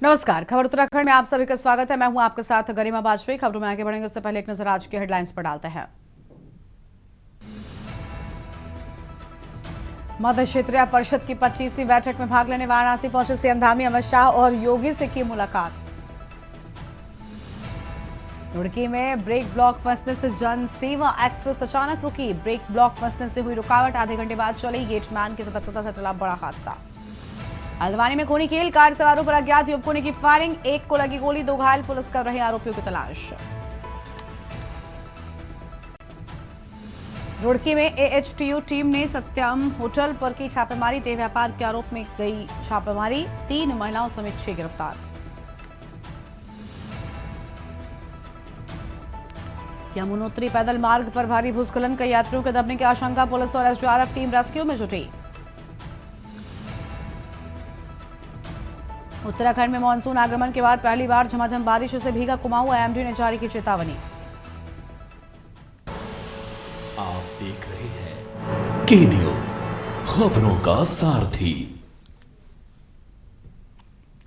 नमस्कार। खबर उत्तराखंड में आप सभी का स्वागत है। मैं हूं आपके साथ गरिमा वाजपेयी। खबरों में आगे बढ़ेंगे उससे पहले एक नजर आज की हेडलाइंस पर डालते हैं। मध्य क्षेत्रीय परिषद की 25वीं बैठक में भाग लेने वाराणसी पहुंचे सीएम धामी। अमित शाह और योगी से की मुलाकात। रुड़की में ब्रेक ब्लॉक फंसने से जन सेवा एक्सप्रेस अचानक रुकी। ब्रेक ब्लॉक फंसने से हुई रुकावट, आधे घंटे बाद चली। गेटमैन की सतर्कता से टला बड़ा हादसा। हल्द्वानी में खूनी खेल, कार सवारों पर अज्ञात युवकों ने की फायरिंग। एक को लगी गोली, 2 घायल। पुलिस कर रही आरोपियों की तलाश। रुड़की में एएचटीयू टीम ने सत्यम होटल पर की छापेमारी। देह व्यापार के आरोप में गई छापेमारी। 3 महिलाओं समेत 6 गिरफ्तार। यमुनोत्री पैदल मार्ग पर भारी भूस्खलन, कई यात्रियों के दबने की आशंका। पुलिस और एसडीआरएफ टीम रेस्क्यू में जुटी। उत्तराखंड में मानसून आगमन के बाद पहली बार झमाझम बारिश से भीगा कुमाऊं। एएमडी ने जारी की चेतावनी। आप देख रहे हैं के न्यूज, खबरों का सारथी।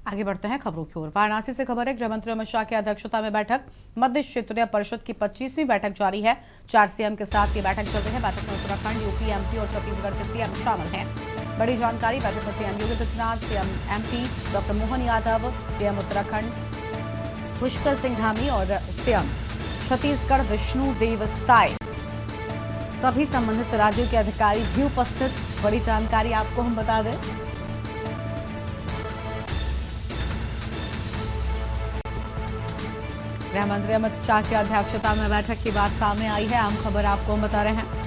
आगे बढ़ते हैं खबरों की ओर। वाराणसी से खबर है, गृह मंत्री अमित शाह की अध्यक्षता में बैठक। मध्य क्षेत्रीय परिषद की 25वीं बैठक जारी है। 4 सीएम के साथ ये बैठक चल रही है। बैठक में उत्तराखंड, यूपी, एमपी और छत्तीसगढ़ के सीएम शामिल हैं। बड़ी जानकारी, बैठक में CM Yogi Adityanath, CM MP doctor Mohan Yadav, CM Uttarakhand Pushkar Singh Dhami और सीएम छत्तीसगढ़ विष्णु देव साय, सभी संबंधित राज्यों के अधिकारी भी उपस्थित। बड़ी जानकारी आपको हम बता दें, गृह मंत्री अमित शाह की अध्यक्षता में बैठक की बात सामने आई है। आम खबर आपको हम बता रहे हैं।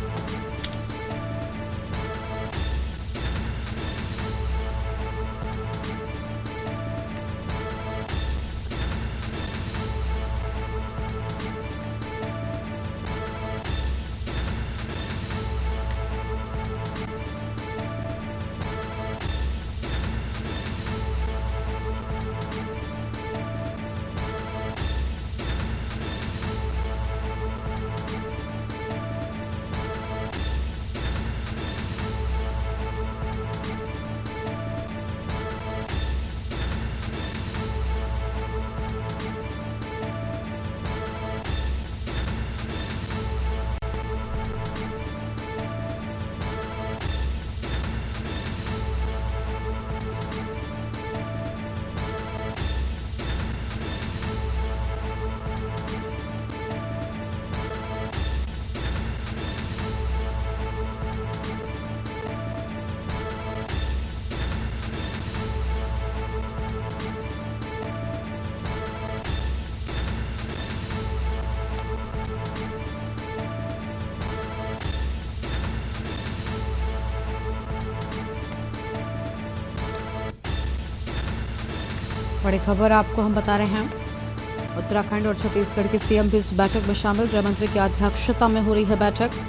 बड़ी खबर आपको हम बता रहे हैं। उत्तराखंड और छत्तीसगढ़ के सीएम भी इस बैठक में शामिल। गृह मंत्री की अध्यक्षता में हो रही है बैठक।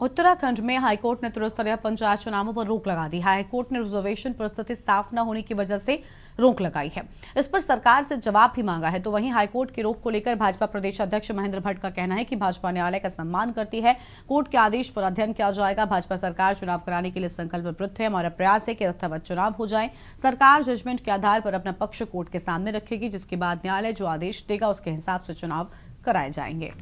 उत्तराखंड में हाईकोर्ट ने त्रिस्तरीय पंचायत चुनावों पर रोक लगा दी। हाईकोर्ट ने रिजर्वेशन परिस्थिति साफ न होने की वजह से रोक लगाई है। इस पर सरकार से जवाब भी मांगा है। तो वहीं हाईकोर्ट की रोक को लेकर भाजपा प्रदेश अध्यक्ष महेंद्र भट्ट का कहना है कि भाजपा न्यायालय का सम्मान करती है। कोर्ट के आदेश पर अध्ययन किया जाएगा। भाजपा सरकार चुनाव कराने के लिए संकल्पबद्ध है। हमारा प्रयास है कि यथावत चुनाव हो जाए। सरकार जजमेंट के आधार पर अपना पक्ष कोर्ट के सामने रखेगी, जिसके बाद न्यायालय जो आदेश देगा उसके हिसाब से चुनाव कराए जाएंगे।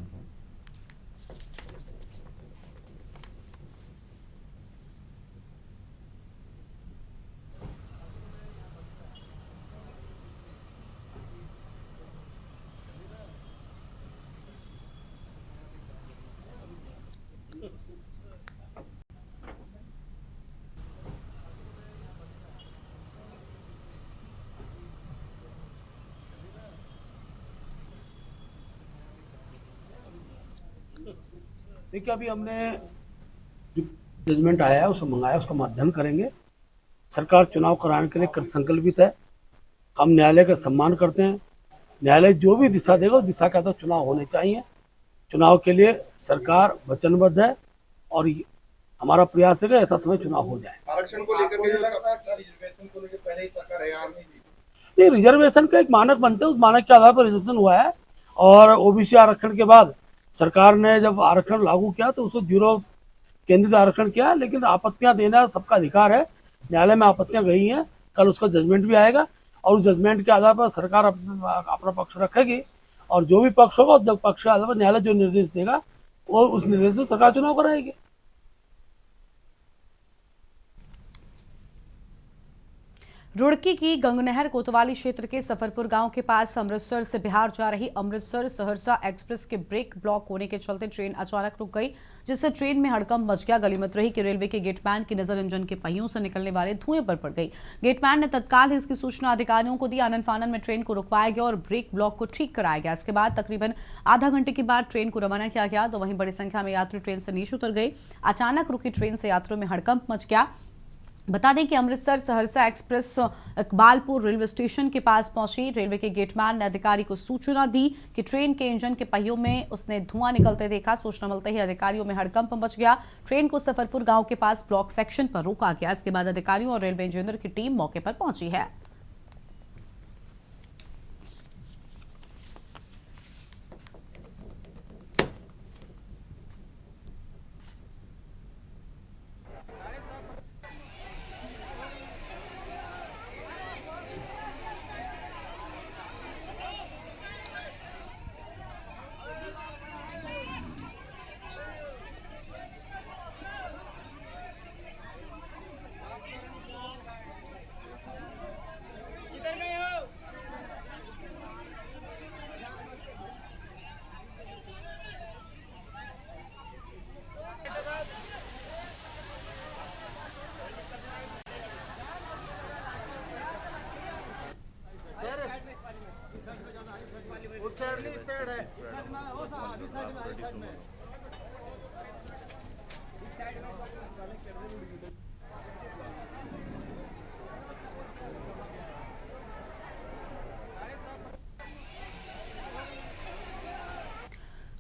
देखिए, अभी हमने जो जजमेंट आया है उसे मंगाया, उसका हम अध्ययन करेंगे। सरकार चुनाव कराने के लिए कृत संकल्पित है। हम न्यायालय का सम्मान करते हैं। न्यायालय जो भी दिशा देगा उस दिशा के आधार चुनाव होने चाहिए। चुनाव के लिए सरकार वचनबद्ध है और हमारा प्रयास है कि ऐसा समय चुनाव हो जाए। आरक्षण को लेकर के रिजर्वेशन को लेकर पहले ही सरकार तैयार नहीं थी। नहीं, रिजर्वेशन का एक मानक बनता है, उस मानक के आधार पर रिजर्वेशन हुआ है और ओबीसी आरक्षण के बाद सरकार ने जब आरक्षण लागू किया तो उसको 0 केंद्रित आरक्षण किया, लेकिन आपत्तियां देना सबका अधिकार है। न्यायालय में आपत्तियां गई हैं, कल उसका जजमेंट भी आएगा और उस जजमेंट के आधार पर सरकार अपना पक्ष रखेगी और जो भी पक्ष होगा जब पक्ष के आधार पर न्यायालय जो निर्देश देगा वो उस निर्देश से सरकार चुनाव कराएगी। रुड़की की गंगनहर कोतवाली क्षेत्र के सफरपुर गांव के पास अमृतसर से बिहार जा रही अमृतसर सहरसा एक्सप्रेस के ब्रेक ब्लॉक होने के चलते ट्रेन अचानक रुक गई, जिससे ट्रेन में हड़कंप मच गया। गलीमत रही कि रेलवे के गेटमैन की नजर इंजन के पहियों से निकलने वाले धुएं पर पड़ गई। गेटमैन ने तत्काल ही इसकी सूचना अधिकारियों को दी। आनन फानन में ट्रेन को रुकवाया गया और ब्रेक ब्लॉक को ठीक कराया गया। इसके बाद तकरीबन आधा घंटे के बाद ट्रेन को रवाना किया गया तो वहीं बड़ी संख्या में यात्री ट्रेन से नीचे उतर गए। अचानक रुकी ट्रेन से यात्रियों में हड़कंप मच गया। बता दें कि Amritsar Saharsa express Iqbalpur railway station के पास पहुंची। रेलवे के गेटमैन ने अधिकारी को सूचना दी कि ट्रेन के इंजन के पहियों में उसने धुआं निकलते देखा। सूचना मिलते ही अधिकारियों में हड़कंप मच गया। ट्रेन को सफरपुर गांव के पास ब्लॉक सेक्शन पर रोका गया। इसके बाद अधिकारियों और रेलवे इंजीनियर की टीम मौके पर पहुंची है।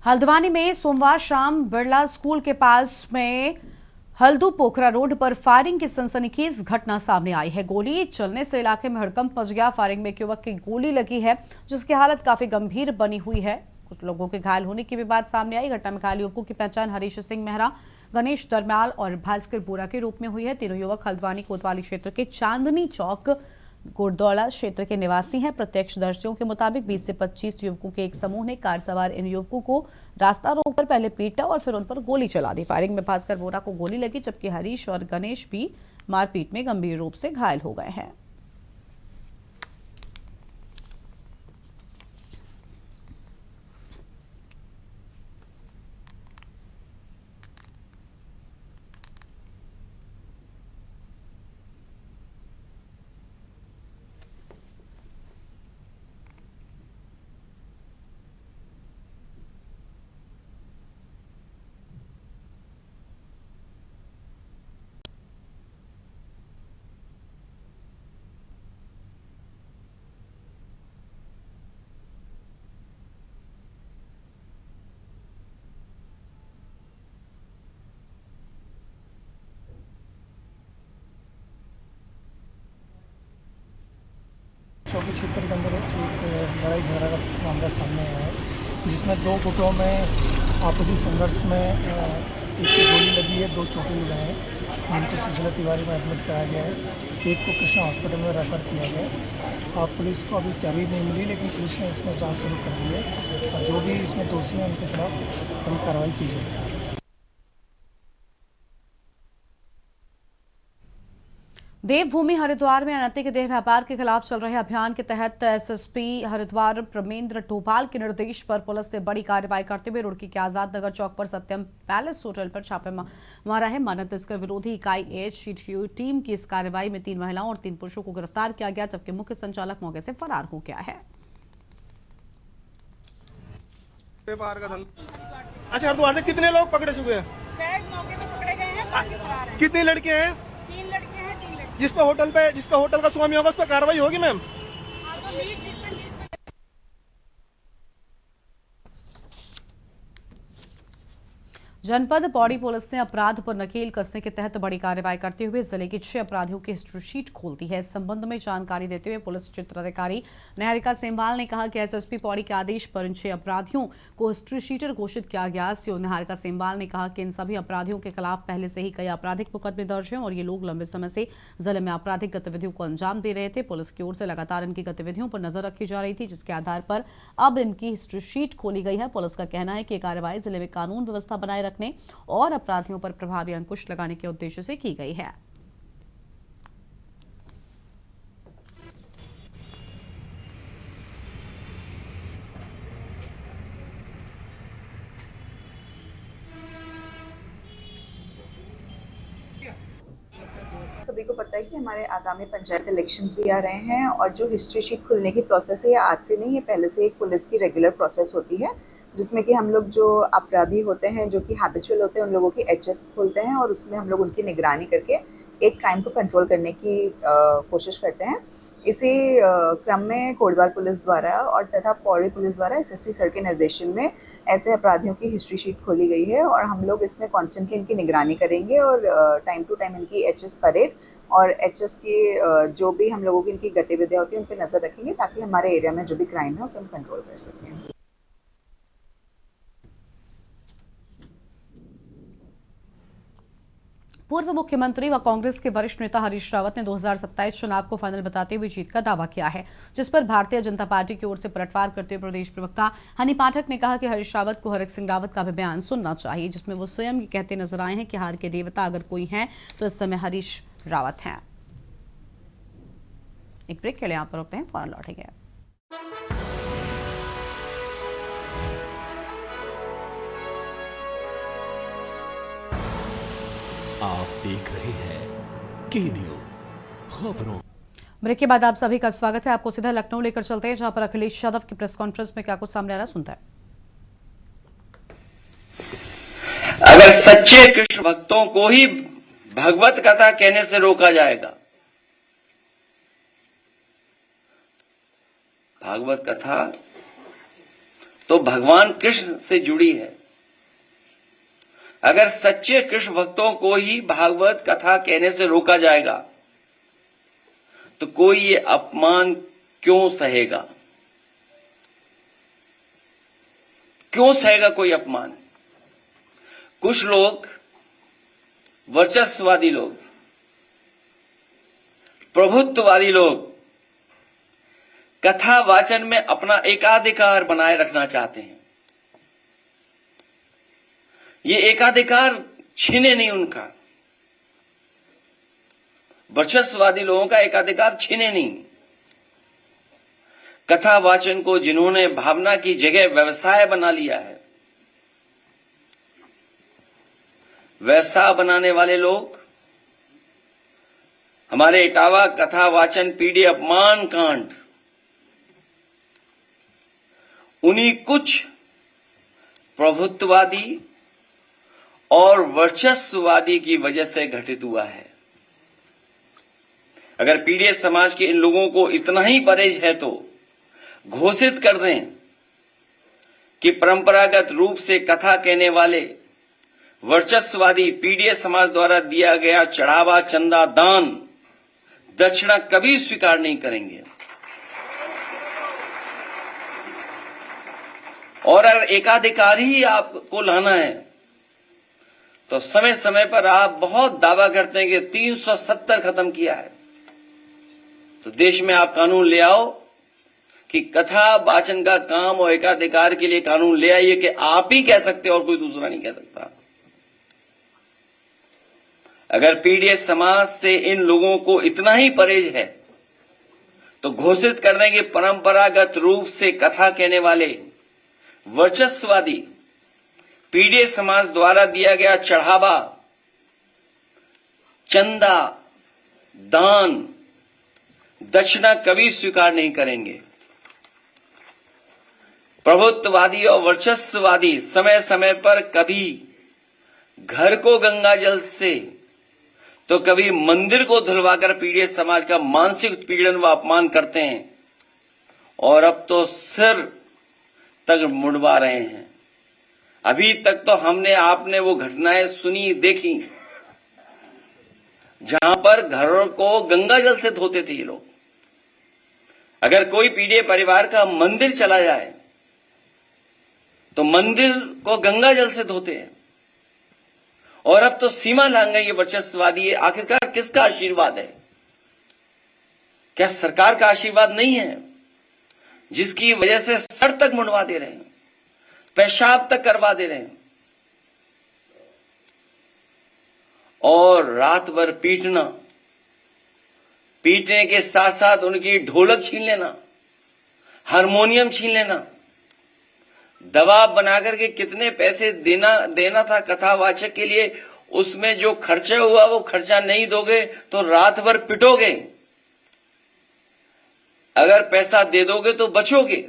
हल्द्वानी में सोमवार शाम बिरला स्कूल के पास में हल्दू पोखरा रोड पर फायरिंग की सनसनीखेज घटना सामने आई है। गोली चलने से इलाके में हड़कंप मच गया। फायरिंग में एक युवक की गोली लगी है, जिसकी हालत काफी गंभीर बनी हुई है। कुछ लोगों के घायल होने की भी बात सामने आई। घटना में घायल युवकों की पहचान हरीश सिंह मेहरा, गणेश दरम्याल और भास्कर बोरा के रूप में हुई है। तीनों युवक हल्द्वानी कोतवाली क्षेत्र के चांदनी चौक गोरदौला क्षेत्र के निवासी हैं। प्रत्यक्षदर्शियों के मुताबिक 20 से 25 युवकों के एक समूह ने कार सवार इन युवकों को रास्ता रोककर पहले पीटा और फिर उन पर गोली चला दी। फायरिंग में भास्कर बोरा को गोली लगी, जबकि हरीश और गणेश भी मारपीट में गंभीर रूप से घायल हो गए हैं। चौकी क्षेत्र के अंदर एक लड़ाई झगड़ा का मामला सामने आया है, जिसमें 2 गुटों में आपसी संघर्ष में एक की गोली लगी है, 2 चोटें भी लगे हैं। उनको सुशीला तिवारी में एडमिट कराया गया है। एक को कृष्णा हॉस्पिटल में रेफर किया गया है। पुलिस को अभी तहरीर नहीं मिली, लेकिन पुलिस ने इसमें जाँच शुरू कर दी है और जो भी इसमें दोषी हैं उनके खिलाफ कड़ी कार्रवाई की जाएगी। देवभूमि हरिद्वार में अनैतिक देह व्यापार के खिलाफ चल रहे अभियान के तहत एसएसपी हरिद्वार प्रमेंद्र टोभाल के निर्देश पर पुलिस ने बड़ी कार्रवाई करते हुए रुड़की के आजाद नगर चौक पर सत्यम पैलेस होटल पर छापे मारा है। मानव तस्कर विरोधी इकाई एचसीटीयू टीम की इस कार्रवाई में 3 महिलाओं और 3 पुरुषों को गिरफ्तार किया गया, जबकि मुख्य संचालक मौके से फरार हो गया है। अच्छा, हरिद्वार से कितने लोग पकड़े चुके हैं? शायद मौके पे पकड़े गए हैं, बाकी फरार हैं। कितने लड़के हैं? 3 लड़के हैं, 3 लड़के। जिसका होटल का स्वामी होगा उस पर कार्रवाई होगी मैम? जनपद पौड़ी पुलिस ने अपराध पर नकेल कसने के तहत बड़ी कार्रवाई करते हुए जिले के 6 अपराधियों की हिस्ट्री शीट खोल दी है। इस संबंध में जानकारी देते हुए पुलिस चित्राधिकारी निहारिका सेमवाल ने कहा कि एसएसपी पौड़ी के आदेश पर इन 6 अपराधियों को हिस्ट्री शीटर घोषित किया गया। सीओ निहारिका सेमवाल ने कहा कि इन सभी अपराधियों के खिलाफ पहले से ही कई आपराधिक मुकदमे दर्ज हैं और ये लोग लंबे समय से जिले में आपराधिक गतिविधियों को अंजाम दे रहे थे। पुलिस की ओर से लगातार इनकी गतिविधियों पर नजर रखी जा रही थी, जिसके आधार पर अब इनकी हिस्ट्री शीट खोली गई है। पुलिस का कहना है कि कार्रवाई जिले में कानून व्यवस्था बनाए रखने और अपराधियों पर प्रभावी अंकुश लगाने के उद्देश्य से की गई है। सभी को पता है कि हमारे आगामी पंचायत इलेक्शंस भी आ रहे हैं और जो हिस्ट्री शीट खुलने की प्रोसेस है ये आज से नहीं, ये पहले से एक पुलिस की रेगुलर प्रोसेस होती है, जिसमें कि हम लोग जो अपराधी होते हैं, जो कि हैबिचुअल होते हैं, उन लोगों की एचएस खोलते हैं और उसमें हम लोग उनकी निगरानी करके एक क्राइम को कंट्रोल करने की कोशिश करते हैं। इसी क्रम में कोटद्वार पुलिस द्वारा और तथा पौड़ी पुलिस द्वारा एसएसपी सर के निर्देशन में ऐसे अपराधियों की हिस्ट्री शीट खोली गई है और हम लोग इसमें कॉन्स्टेंटली इनकी निगरानी करेंगे और टाइम टू टाइम इनकी एचएस परेड और एचएस की जो भी हम लोगों की इनकी गतिविधियाँ होती हैं उन पर नज़र रखेंगे ताकि हमारे एरिया में जो भी क्राइम है उसे हम कंट्रोल कर सकें। पूर्व मुख्यमंत्री व कांग्रेस के वरिष्ठ नेता हरीश रावत ने 2027 चुनाव को फाइनल बताते हुए जीत का दावा किया है, जिस पर भारतीय जनता पार्टी की ओर से पलटवार करते हुए प्रदेश प्रवक्ता हनी पाठक ने कहा कि हरीश रावत को हरक सिंह रावत का भी बयान सुनना चाहिए, जिसमें वो स्वयं ये कहते नजर आए हैं कि हार के देवता अगर कोई हैं तो इस समय हरीश रावत हैं। एक ब्रेक के लिए यहाँ पर रुकते हैं, फौरन लौटेंगे। आप देख रहे हैं के न्यूज खबरों। ब्रेक के बाद आप सभी का स्वागत है। आपको सीधा लखनऊ लेकर चलते हैं, जहां पर अखिलेश यादव की प्रेस कॉन्फ्रेंस में क्या कुछ सामने आ रहा सुनता है। अगर सच्चे कृष्ण भक्तों को ही भगवत कथा कहने से रोका जाएगा, भागवत कथा तो भगवान कृष्ण से जुड़ी है, अगर सच्चे कृष्ण भक्तों को ही भागवत कथा कहने से रोका जाएगा तो कोई ये अपमान क्यों सहेगा? क्यों सहेगा कोई अपमान? कुछ लोग, वर्चस्ववादी लोग, प्रभुत्ववादी लोग कथा वाचन में अपना एकाधिकार बनाए रखना चाहते हैं। ये एकाधिकार छीने नहीं उनका, वर्चस्ववादी लोगों का एकाधिकार छीने नहीं। कथा वाचन को जिन्होंने भावना की जगह व्यवसाय बना लिया है, व्यवसाय बनाने वाले लोग हमारे इटावा कथा वाचन पीढ़ी अपमान कांड उन्हीं कुछ प्रभुत्ववादी और वर्चस्ववादी की वजह से घटित हुआ है। अगर पीड़ित समाज के इन लोगों को इतना ही परहेज है तो घोषित कर दें कि परंपरागत रूप से कथा कहने वाले वर्चस्ववादी पीड़ित समाज द्वारा दिया गया चढ़ावा, चंदा, दान, दक्षिणा कभी स्वीकार नहीं करेंगे। और अगर एकाधिकार ही आपको लाना है तो समय समय पर आप बहुत दावा करते हैं कि 370 खत्म किया है, तो देश में आप कानून ले आओ कि कथा वाचन का काम और एकाधिकार के लिए कानून ले आइए कि आप ही कह सकते हो और कोई दूसरा नहीं कह सकता। अगर पीड़ित समाज से इन लोगों को इतना ही परहेज है तो घोषित कर देंगे परंपरागत रूप से कथा कहने वाले वर्चस्ववादी पीड़ित समाज द्वारा दिया गया चढ़ावा, चंदा, दान, दक्षिणा कभी स्वीकार नहीं करेंगे। प्रभुत्ववादी और वर्चस्ववादी समय समय पर कभी घर को गंगा जल से तो कभी मंदिर को धुलवाकर पीड़ित समाज का मानसिक उत्पीड़न व अपमान करते हैं। और अब तो सिर तक मुड़वा रहे हैं। अभी तक तो आपने वो घटनाएं सुनी देखी जहां पर घरों को गंगा जल से धोते थे ये लोग। अगर कोई पीड़ित परिवार का मंदिर चला जाए तो मंदिर को गंगा जल से धोते हैं, और अब तो सीमा लांघ गई ये वर्चस्ववादी। आखिरकार किसका आशीर्वाद है? क्या सरकार का आशीर्वाद नहीं है, जिसकी वजह से सर तक मुंडवा दे रहे हैं, पेशाब तक करवा दे रहे हैं, और रात भर पीटने के साथ साथ उनकी ढोलक छीन लेना, हारमोनियम छीन लेना, दबाव बनाकर के कितने पैसे देना था कथावाचक के लिए, उसमें जो खर्चा हुआ वो खर्चा नहीं दोगे तो रात भर पिटोगे, अगर पैसा दे दोगे तो बचोगे।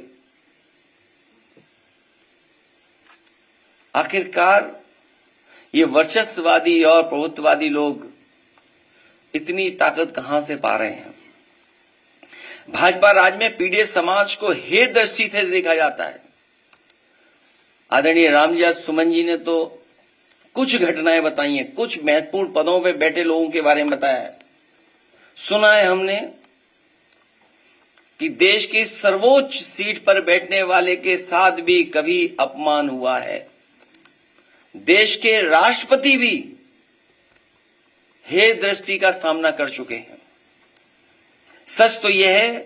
आखिरकार ये वर्चस्ववादी और प्रभुत्ववादी लोग इतनी ताकत कहां से पा रहे हैं? भाजपा राज में पीड़ित समाज को हेय दृष्टि से देखा जाता है। आदरणीय रामजी सुमन जी ने तो कुछ घटनाएं बताई हैं, कुछ महत्वपूर्ण पदों पे बैठे लोगों के बारे में बताया है। सुना है हमने कि देश की सर्वोच्च सीट पर बैठने वाले के साथ भी कभी अपमान हुआ है। देश के राष्ट्रपति भी हेय दृष्टि का सामना कर चुके हैं। सच तो यह है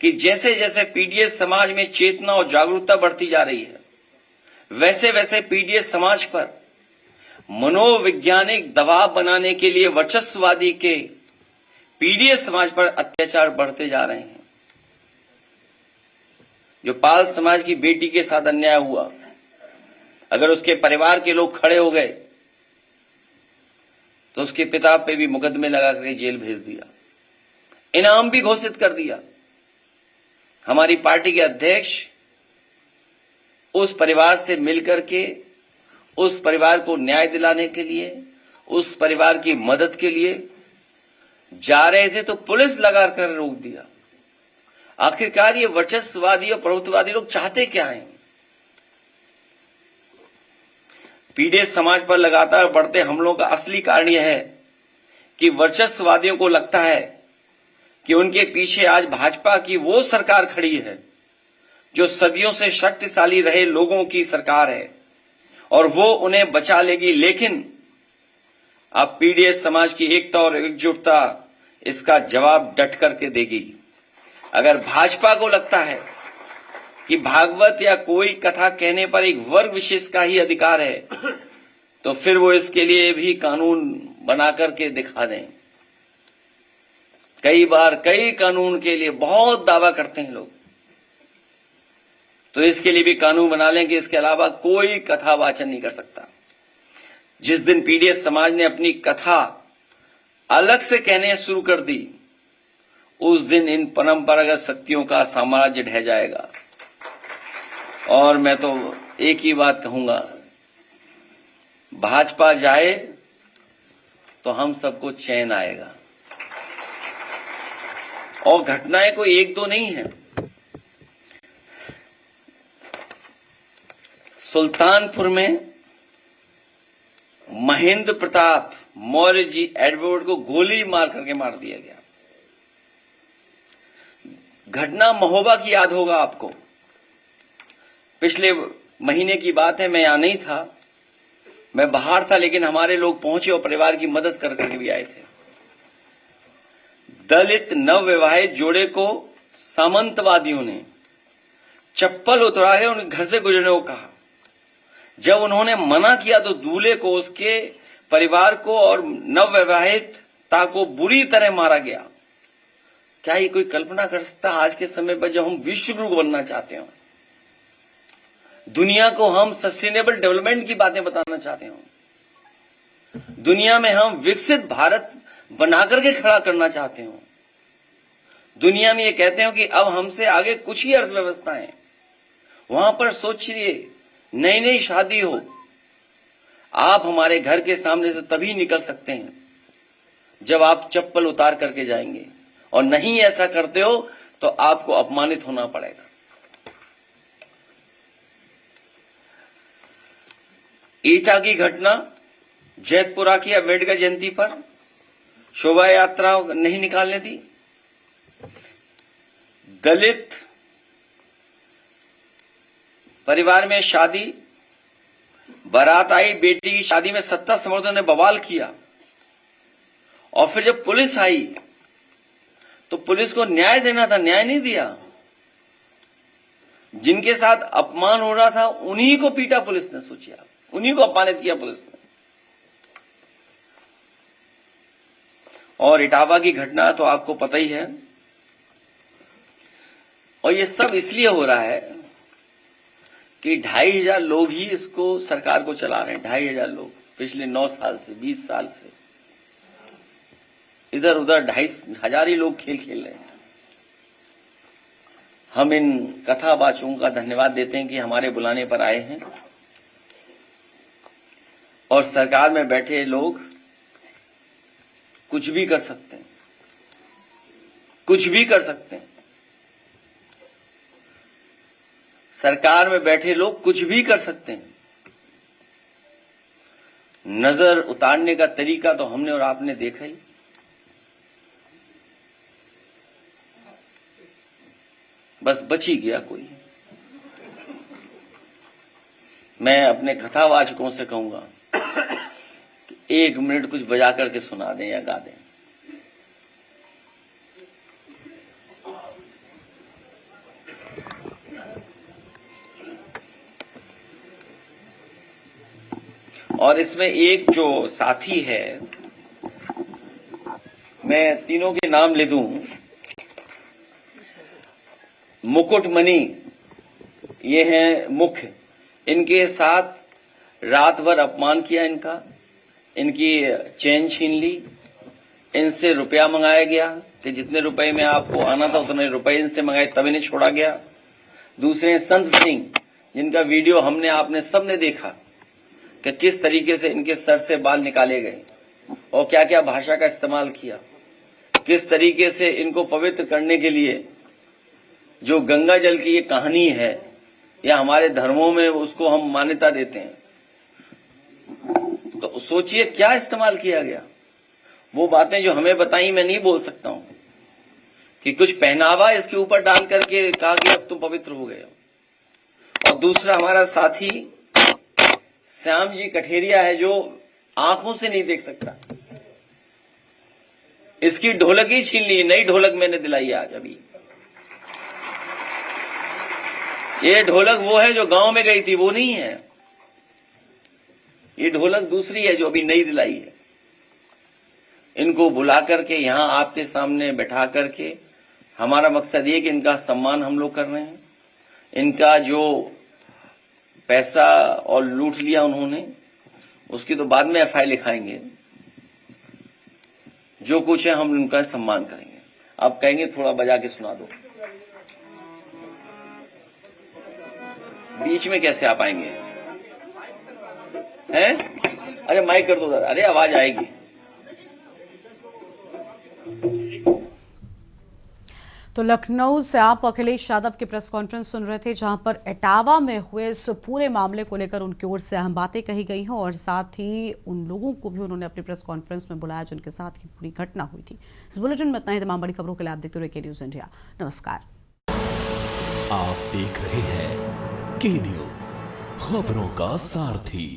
कि जैसे जैसे पीड़ित समाज में चेतना और जागरूकता बढ़ती जा रही है, वैसे वैसे पीड़ित समाज पर मनोवैज्ञानिक दबाव बनाने के लिए वर्चस्ववादी के पीड़ित समाज पर अत्याचार बढ़ते जा रहे हैं। जो पाल समाज की बेटी के साथ अन्याय हुआ, अगर उसके परिवार के लोग खड़े हो गए तो उसके पिता पे भी मुकदमे लगा करके जेल भेज दिया, इनाम भी घोषित कर दिया। हमारी पार्टी के अध्यक्ष उस परिवार से मिलकर के उस परिवार को न्याय दिलाने के लिए, उस परिवार की मदद के लिए जा रहे थे तो पुलिस लगाकर रोक दिया। आखिरकार ये वर्चस्ववादी और प्रभुत्ववादी लोग चाहते क्या हैं? पीड़ित समाज पर लगातार बढ़ते हमलों का असली कारण यह है कि वर्चस्ववादियों को लगता है कि उनके पीछे आज भाजपा की वो सरकार खड़ी है जो सदियों से शक्तिशाली रहे लोगों की सरकार है, और वो उन्हें बचा लेगी। लेकिन अब पीड़ित समाज की एकता और एकजुटता इसका जवाब डट करके देगी। अगर भाजपा को लगता है कि भागवत या कोई कथा कहने पर एक वर्ग विशेष का ही अधिकार है, तो फिर वो इसके लिए भी कानून बना करके दिखा दें। कई बार कई कानून के लिए बहुत दावा करते हैं लोग, तो इसके लिए भी कानून बना लें कि इसके अलावा कोई कथा वाचन नहीं कर सकता। जिस दिन पीड़ित समाज ने अपनी कथा अलग से कहने शुरू कर दी, उस दिन इन परंपरागत शक्तियों का साम्राज्य ढह जाएगा। और मैं तो एक ही बात कहूंगा, भाजपा जाए तो हम सबको चैन आएगा। और घटनाएं कोई एक दो नहीं है। सुल्तानपुर में महेंद्र प्रताप मौर्य जी एडवर्ड को गोली मार करके मार दिया गया। घटना महोबा की याद होगा आपको। पिछले महीने की बात है, मैं यहां नहीं था, मैं बाहर था, लेकिन हमारे लोग पहुंचे और परिवार की मदद कर करके भी आए थे। दलित नवविवाहित जोड़े को सामंतवादियों ने चप्पल उतरा के उनके घर से गुजरने को कहा। जब उन्होंने मना किया तो दूल्हे को, उसके परिवार को और नवविवाहिता को बुरी तरह मारा गया। क्या ये कोई कल्पना कर सकता आज के समय पर जब हम विश्व गुरु बनना चाहते हो, दुनिया को हम सस्टेनेबल डेवलपमेंट की बातें बताना चाहते हो, दुनिया में हम विकसित भारत बनाकर के खड़ा करना चाहते हो, दुनिया में ये कहते हो कि अब हमसे आगे कुछ ही अर्थव्यवस्था है, वहां पर सोचिए नई नई शादी हो, आप हमारे घर के सामने से तभी निकल सकते हैं जब आप चप्पल उतार करके जाएंगे, और नहीं ऐसा करते हो तो आपको अपमानित होना पड़ेगा। ईटा की घटना, जैतपुरा की अम्बेडकर जयंती पर शोभा यात्रा नहीं निकालने दी, दलित परिवार में शादी, बारात आई, बेटी की शादी में सत्ता समर्थकों ने बवाल किया, और फिर जब पुलिस आई तो पुलिस को न्याय देना था, न्याय नहीं दिया। जिनके साथ अपमान हो रहा था उन्हीं को पीटा पुलिस ने, सोचिए आप, उन्हीं को अपमानित किया पुलिस ने। और इटावा की घटना तो आपको पता ही है, और ये सब इसलिए हो रहा है कि 2500 लोग ही इसको सरकार को चला रहे हैं। 2500 लोग पिछले 9 साल से, 20 साल से इधर उधर 2500 ही लोग खेल खेल रहे हैं। हम इन कथावाचकों का धन्यवाद देते हैं कि हमारे बुलाने पर आए हैं, और सरकार में बैठे लोग कुछ भी कर सकते हैं, कुछ भी कर सकते हैं। सरकार में बैठे लोग कुछ भी कर सकते हैं। नजर उतारने का तरीका तो हमने और आपने देखा ही। बस बच ही गया कोई। मैं अपने कथावाचकों से कहूंगा कि 1 मिनट कुछ बजा करके सुना दें या गा दें। और इसमें एक जो साथी है, मैं तीनों के नाम ले दूं। मुकुटमणि, ये हैं मुख्य, इनके साथ रात भर अपमान किया इनका, इनकी चेन छीन ली, इनसे रुपया मंगाया गया कि जितने रुपए में आपको आना था उतने रुपए इनसे मंगाए, तब इन्हें छोड़ा गया। दूसरे संत सिंह, जिनका वीडियो हमने आपने सबने देखा कि किस तरीके से इनके सर से बाल निकाले गए और क्या क्या भाषा का इस्तेमाल किया, किस तरीके से इनको पवित्र करने के लिए जो गंगा जल की ये कहानी है, या हमारे धर्मों में उसको हम मान्यता देते हैं, तो सोचिए क्या इस्तेमाल किया गया। वो बातें जो हमें बताई मैं नहीं बोल सकता हूं कि कुछ पहनावा इसके ऊपर डाल करके कहा कि अब तुम पवित्र हो गए हो। और दूसरा हमारा साथी श्याम जी कठेरिया है, जो आंखों से नहीं देख सकता, इसकी ढोलक ही छीन ली। नई ढोलक मैंने दिलाई आज अभी। ये ढोलक वो है जो गांव में गई थी, वो नहीं है। ये ढोलक दूसरी है जो अभी नई दिलाई है। इनको बुला करके यहां आपके सामने बैठा करके हमारा मकसद ये कि इनका सम्मान हम लोग कर रहे हैं। इनका जो पैसा और लूट लिया उन्होंने, उसकी तो बाद में एफआईआर लिखाएंगे। जो कुछ है हम उनका सम्मान करेंगे। आप कहेंगे थोड़ा बजा के सुना दो, बीच में कैसे आप आएंगे? हैं? अरे माइक कर दो दादा, अरे आवाज आएगी। तो लखनऊ से आप अखिलेश यादव की प्रेस कॉन्फ्रेंस सुन रहे थे, जहां पर इटावा में हुए इस पूरे मामले को लेकर उनकी ओर से अहम बातें कही गई हैं, और साथ ही उन लोगों को भी उन्होंने अपनी प्रेस कॉन्फ्रेंस में बुलाया जिनके साथ ही पूरी घटना हुई थी। इस बुलेटिन में इतना ही। तमाम बड़ी खबरों के लिए आप देखते रहिए के न्यूज इंडिया। नमस्कार। आप देख रहे हैं के न्यूज, खबरों का सारथी।